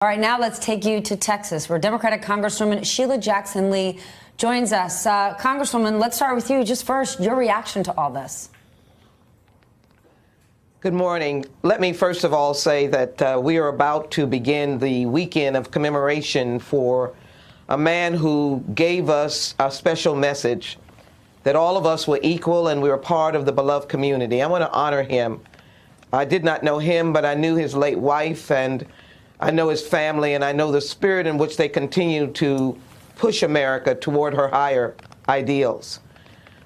All right, now let's take you to Texas, where Democratic Congresswoman Sheila Jackson Lee joins us. Congresswoman, let's start with you. Just first, your reaction to all this. Good morning. Let me first of all say that we are about to begin the weekend of commemoration for a man who gave us a special message that all of us were equal and we were part of the beloved community. I want to honor him. I did not know him, but I knew his late wife, and I know his family, and I know the spirit in which they continue to push America toward her higher ideals.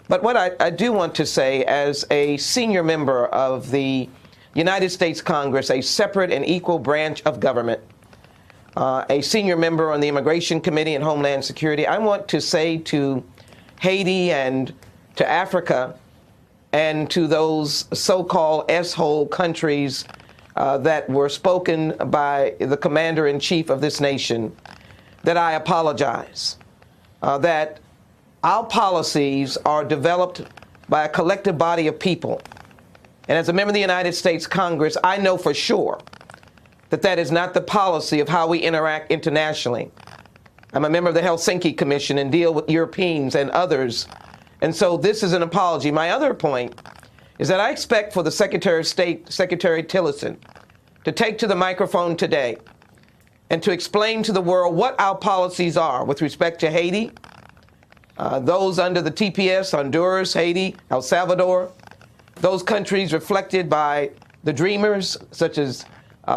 But what I do want to say, as a senior member of the United States Congress, a separate and equal branch of government, a senior member on the Immigration Committee and Homeland Security, I want to say to Haiti and to Africa and to those so-called S-hole countries that were spoken by the commander-in-chief of this nation, that I apologize, that our policies are developed by a collective body of people. And as a member of the United States Congress, I know for sure that that is not the policy of how we interact internationally. I'm a member of the Helsinki Commission and deal with Europeans and others. And so this is an apology. My other point is that I expect for the Secretary of State, Secretary Tillerson, to take to the microphone today and to explain to the world what our policies are with respect to Haiti, those under the TPS, Honduras, Haiti, El Salvador, those countries reflected by the Dreamers, such as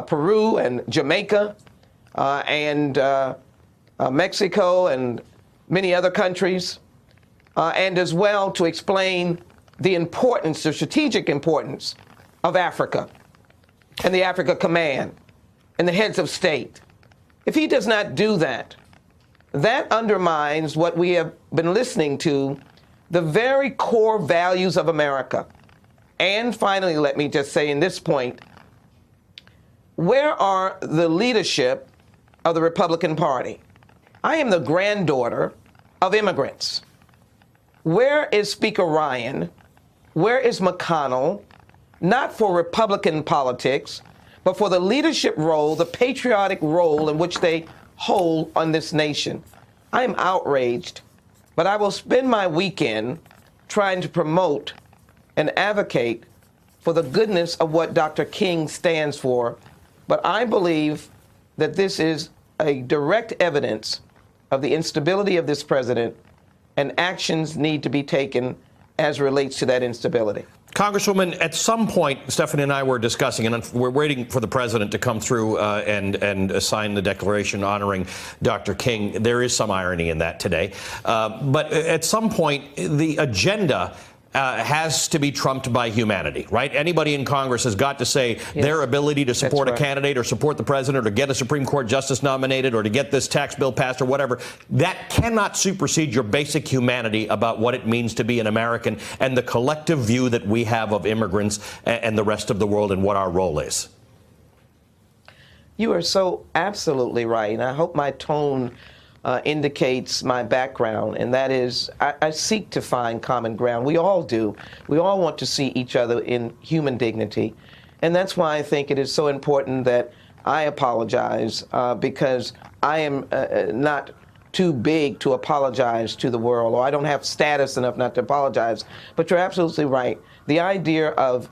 Peru and Jamaica and Mexico and many other countries, and as well to explain the importance, the strategic importance of Africa and the Africa Command and the heads of state. If he does not do that, that undermines what we have been listening to, the very core values of America. And finally, let me just say in this point, where are the leadership of the Republican Party? I am the granddaughter of immigrants. Where is Speaker Ryan? Where is McConnell? Not for Republican politics, but for the leadership role, the patriotic role in which they hold on this nation. I am outraged, but I will spend my weekend trying to promote and advocate for the goodness of what Dr. King stands for. But I believe that this is a direct evidence of the instability of this president, and actions need to be taken as relates to that instability. Congresswoman, at some point, Stephanie and I were discussing, and we're waiting for the president to come through and sign the declaration honoring Dr. King. There is some irony in that today. But at some point, the agenda has to be trumped by humanity, right? Anybody in Congress has got to say their ability to support a candidate or support the president or get a Supreme Court justice nominated or to get this tax bill passed or whatever. That cannot supersede your basic humanity about what it means to be an American and the collective view that we have of immigrants and the rest of the world and what our role is. You are so absolutely right. And I hope my tone indicates my background, and that is I seek to find common ground. We all do. We all want to see each other in human dignity. And that's why I think it is so important that I apologize, because I am not too big to apologize to the world, or I don't have status enough not to apologize. But you're absolutely right. The idea of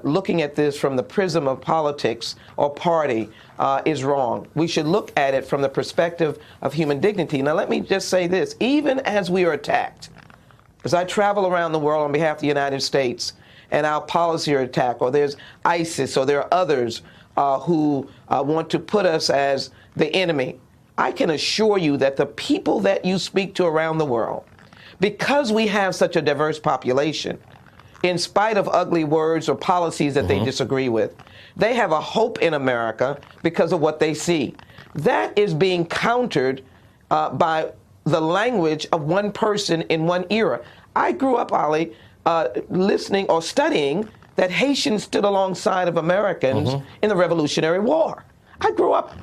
looking at this from the prism of politics or party is wrong. We should look at it from the perspective of human dignity. Now, let me just say this. Even as we are attacked, as I travel around the world on behalf of the United States, and our policy are attacked, or there's ISIS, or there are others who want to put us as the enemy, I can assure you that the people that you speak to around the world, because we have such a diverse population, in spite of ugly words or policies that they disagree with, they have a hope in America because of what they see. That is being countered by the language of one person in one era. I grew up, Ali, listening or studying that Haitians stood alongside of Americans in the Revolutionary War. I grew up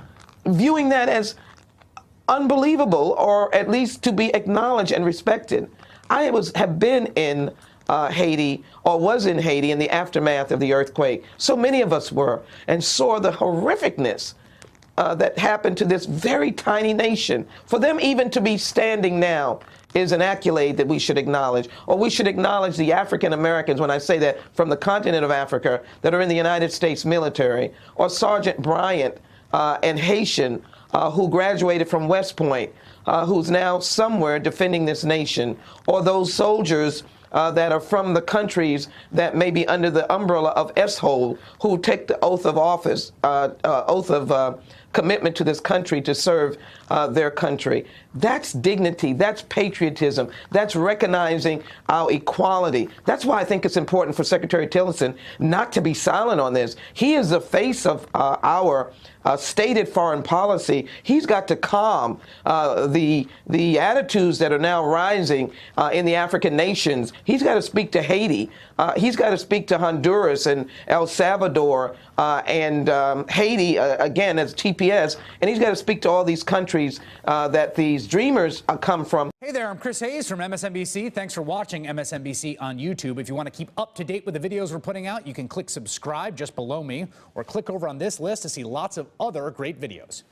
viewing that as unbelievable, or at least to be acknowledged and respected. I have been in Haiti, or was in Haiti in the aftermath of the earthquake. So many of us were, and saw the horrificness that happened to this very tiny nation. For them even to be standing now is an accolade that we should acknowledge. Or we should acknowledge the African Americans, when I say that, from the continent of Africa that are in the United States military, or Sergeant Bryant and Haitian, who graduated from West Point, who's now somewhere defending this nation, or those soldiers that are from the countries that may be under the umbrella of S-Hole, who take the oath of office, oath of commitment to this country to serve their country. That's dignity. That's patriotism. That's recognizing our equality. That's why I think it's important for Secretary Tillerson not to be silent on this. He is the face of our stated foreign policy. He's got to calm the attitudes that are now rising in the African nations. He's got to speak to Haiti. He's got to speak to Honduras and El Salvador and Haiti, again, as TPS. And he's got to speak to all these countries that these dreamers come from. Hey there, I'm Chris Hayes from MSNBC. Thanks for watching MSNBC on YouTube. If you want to keep up to date with the videos we're putting out, you can click subscribe just below me or click over on this list to see lots of other great videos.